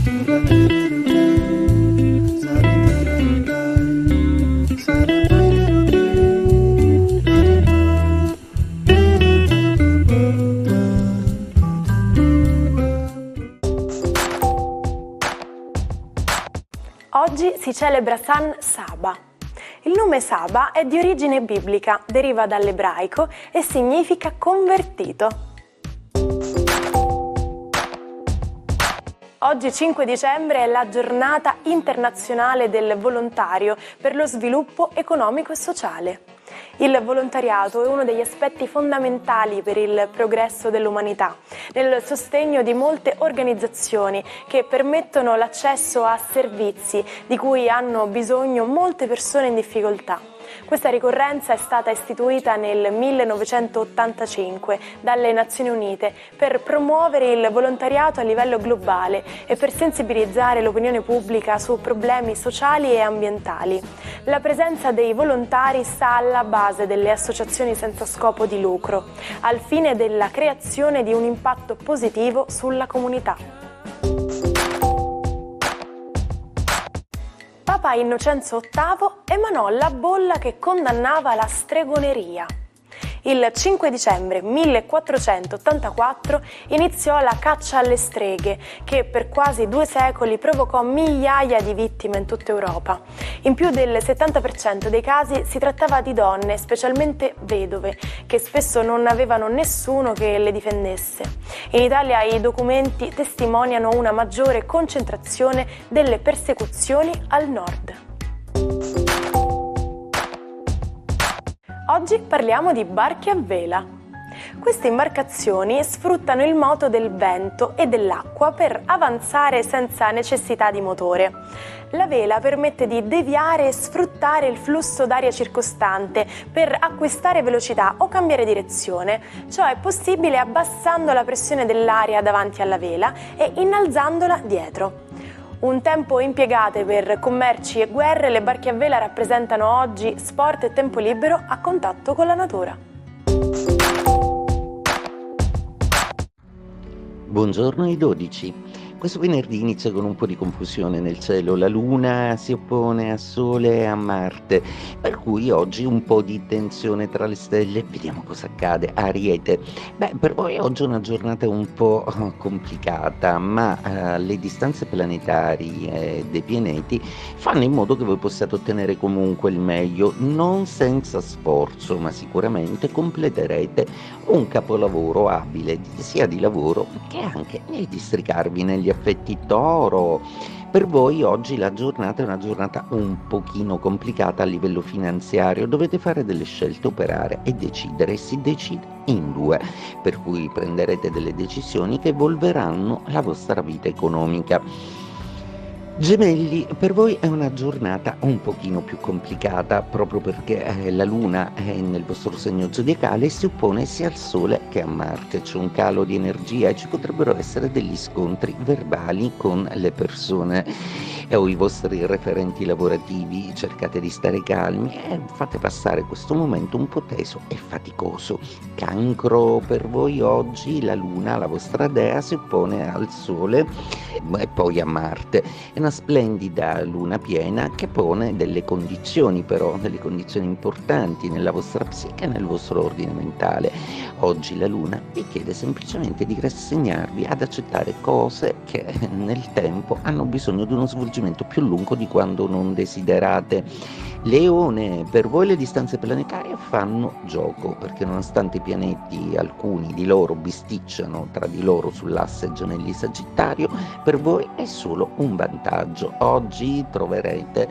Oggi si celebra San Saba. Il nome Saba è di origine biblica, deriva dall'ebraico e significa convertito. Oggi 5 dicembre è la giornata internazionale del volontario per lo sviluppo economico e sociale. Il volontariato è uno degli aspetti fondamentali per il progresso dell'umanità, nel sostegno di molte organizzazioni che permettono l'accesso a servizi di cui hanno bisogno molte persone in difficoltà. Questa ricorrenza è stata istituita nel 1985 dalle Nazioni Unite per promuovere il volontariato a livello globale e per sensibilizzare l'opinione pubblica su problemi sociali e ambientali. La presenza dei volontari sta alla base delle associazioni senza scopo di lucro, al fine della creazione di un impatto positivo sulla comunità. Papa Innocenzo VIII emanò la bolla che condannava la stregoneria. Il 5 dicembre 1484 iniziò la caccia alle streghe, che per quasi 2 secoli provocò migliaia di vittime in tutta Europa. In più del 70% dei casi si trattava di donne, specialmente vedove, che spesso non avevano nessuno che le difendesse. In Italia i documenti testimoniano una maggiore concentrazione delle persecuzioni al nord. Oggi parliamo di barche a vela. Queste imbarcazioni sfruttano il moto del vento e dell'acqua per avanzare senza necessità di motore. La vela permette di deviare e sfruttare il flusso d'aria circostante per acquistare velocità o cambiare direzione. Ciò è possibile abbassando la pressione dell'aria davanti alla vela e innalzandola dietro. Un tempo impiegate per commerci e guerre, le barche a vela rappresentano oggi sport e tempo libero a contatto con la natura. Buongiorno ai 12. Questo venerdì inizia con un po' di confusione nel cielo. La Luna si oppone a Sole e a Marte, per cui oggi un po' di tensione tra le stelle. Vediamo cosa accade. Ariete. Per voi oggi è una giornata un po' complicata, ma le distanze planetari dei pianeti fanno in modo che voi possiate ottenere comunque il meglio, non senza sforzo, ma sicuramente completerete un capolavoro abile, sia di lavoro che anche nel districarvi negli affetti. Toro. Per voi oggi la giornata è una giornata un pochino complicata a livello finanziario, dovete fare delle scelte, operare e decidere, si decide in 2, per cui prenderete delle decisioni che evolveranno la vostra vita economica. Gemelli, per voi è una giornata un pochino più complicata proprio perché la Luna è nel vostro segno zodiacale e si oppone sia al Sole che a Marte. C'è un calo di energia e ci potrebbero essere degli scontri verbali con le persone o i vostri referenti lavorativi. Cercate di stare calmi e fate passare questo momento un po' teso e faticoso. Cancro, per voi oggi la Luna, la vostra dea, si oppone al Sole e poi a Marte. È una splendida luna piena che pone delle condizioni, però delle condizioni importanti nella vostra psiche e nel vostro ordine mentale. Oggi la luna vi chiede semplicemente di rassegnarvi ad accettare cose che nel tempo hanno bisogno di uno svolgimento più lungo di quando non desiderate. Leone, per voi le distanze planetarie fanno gioco, perché nonostante i pianeti, alcuni di loro bisticciano tra di loro sull'asse Gemelli-Sagittario, per voi è solo un vantaggio. Oggi troverete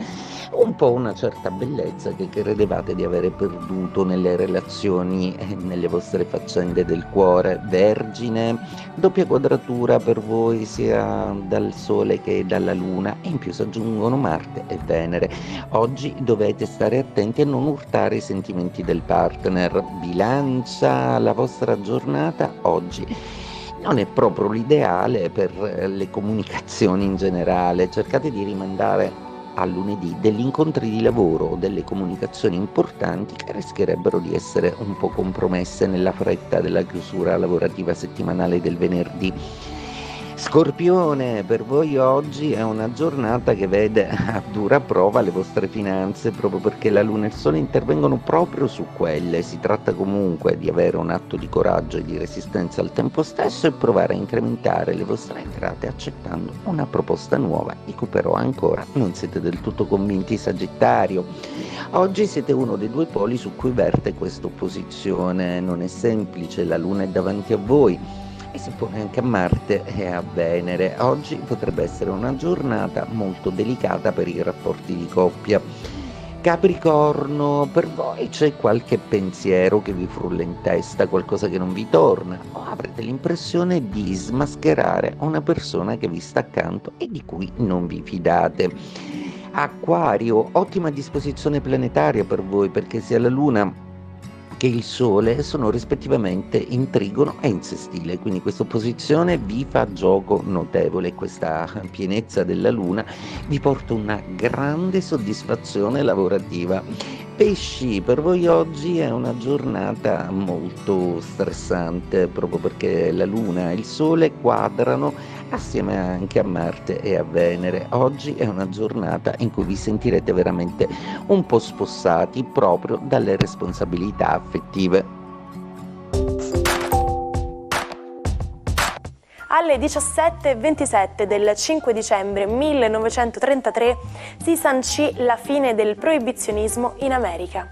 un po' una certa bellezza che credevate di avere perduto nelle relazioni e nelle vostre faccende del cuore. Vergine, doppia quadratura per voi sia dal Sole che dalla Luna e in più si aggiungono Marte e Venere. Oggi dovete stare attenti a non urtare i sentimenti del partner. Bilancia, la vostra giornata oggi non è proprio l'ideale per le comunicazioni in generale. Cercate di rimandare a lunedì degli incontri di lavoro o delle comunicazioni importanti che rischierebbero di essere un po' compromesse nella fretta della chiusura lavorativa settimanale del venerdì. Scorpione, per voi oggi è una giornata che vede a dura prova le vostre finanze, proprio perché la Luna e il Sole intervengono proprio su quelle. Si tratta comunque di avere un atto di coraggio e di resistenza al tempo stesso e provare a incrementare le vostre entrate accettando una proposta nuova, di cui però ancora non siete del tutto convinti. Sagittario, oggi siete uno dei due poli su cui verte questa opposizione. Non è semplice, la Luna è davanti a voi e si pone anche a Marte e a Venere. Oggi potrebbe essere una giornata molto delicata per i rapporti di coppia. Capricorno, per voi c'è qualche pensiero che vi frulla in testa, qualcosa che non vi torna, o avrete l'impressione di smascherare una persona che vi sta accanto e di cui non vi fidate. Acquario, ottima disposizione planetaria per voi, perché sia la Luna che il Sole sono rispettivamente in trigono e in sestile, quindi questa opposizione vi fa gioco notevole. Questa pienezza della Luna vi porta una grande soddisfazione lavorativa. Pesci, per voi oggi è una giornata molto stressante, proprio perché la Luna e il Sole quadrano assieme anche a Marte e a Venere. Oggi è una giornata in cui vi sentirete veramente un po' spossati proprio dalle responsabilità affettive. Alle 17:27 del 5 dicembre 1933 si sancì la fine del proibizionismo in America.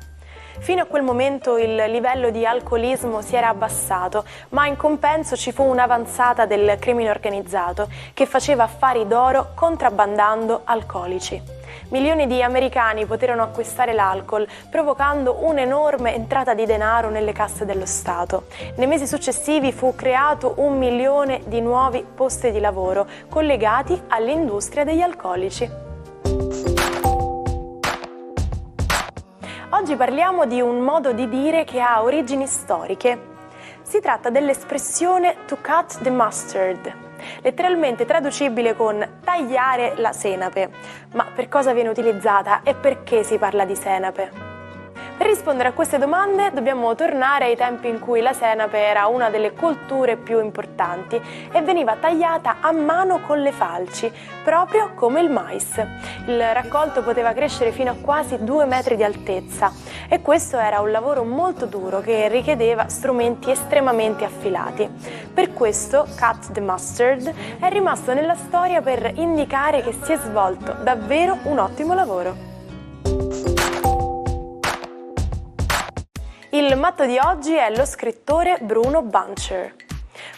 Fino a quel momento il livello di alcolismo si era abbassato, ma in compenso ci fu un'avanzata del crimine organizzato che faceva affari d'oro contrabbandando alcolici. Milioni di americani poterono acquistare l'alcol, provocando un'enorme entrata di denaro nelle casse dello Stato. Nei mesi successivi fu creato 1 milione di nuovi posti di lavoro collegati all'industria degli alcolici. Oggi parliamo di un modo di dire che ha origini storiche. Si tratta dell'espressione to cut the mustard, letteralmente traducibile con tagliare la senape. Ma per cosa viene utilizzata e perché si parla di senape? Per rispondere a queste domande dobbiamo tornare ai tempi in cui la senape era una delle colture più importanti e veniva tagliata a mano con le falci, proprio come il mais. Il raccolto poteva crescere fino a quasi 2 metri di altezza e questo era un lavoro molto duro che richiedeva strumenti estremamente affilati. Per questo cut the mustard è rimasto nella storia per indicare che si è svolto davvero un ottimo lavoro. Il matto di oggi è lo scrittore Bruno Buncher.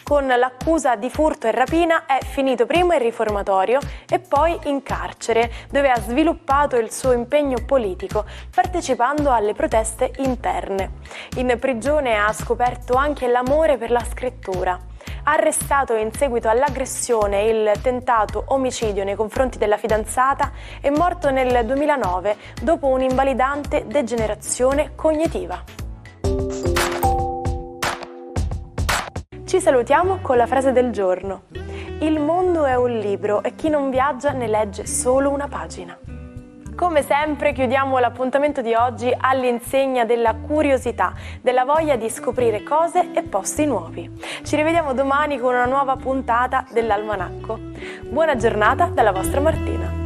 Con l'accusa di furto e rapina è finito prima in riformatorio e poi in carcere, dove ha sviluppato il suo impegno politico, partecipando alle proteste interne. In prigione ha scoperto anche l'amore per la scrittura. Arrestato in seguito all'aggressione e il tentato omicidio nei confronti della fidanzata, è morto nel 2009 dopo un'invalidante degenerazione cognitiva. Ci salutiamo con la frase del giorno. Il mondo è un libro e chi non viaggia ne legge solo una pagina. Come sempre chiudiamo l'appuntamento di oggi all'insegna della curiosità, della voglia di scoprire cose e posti nuovi. Ci rivediamo domani con una nuova puntata dell'Almanacco. Buona giornata dalla vostra Martina.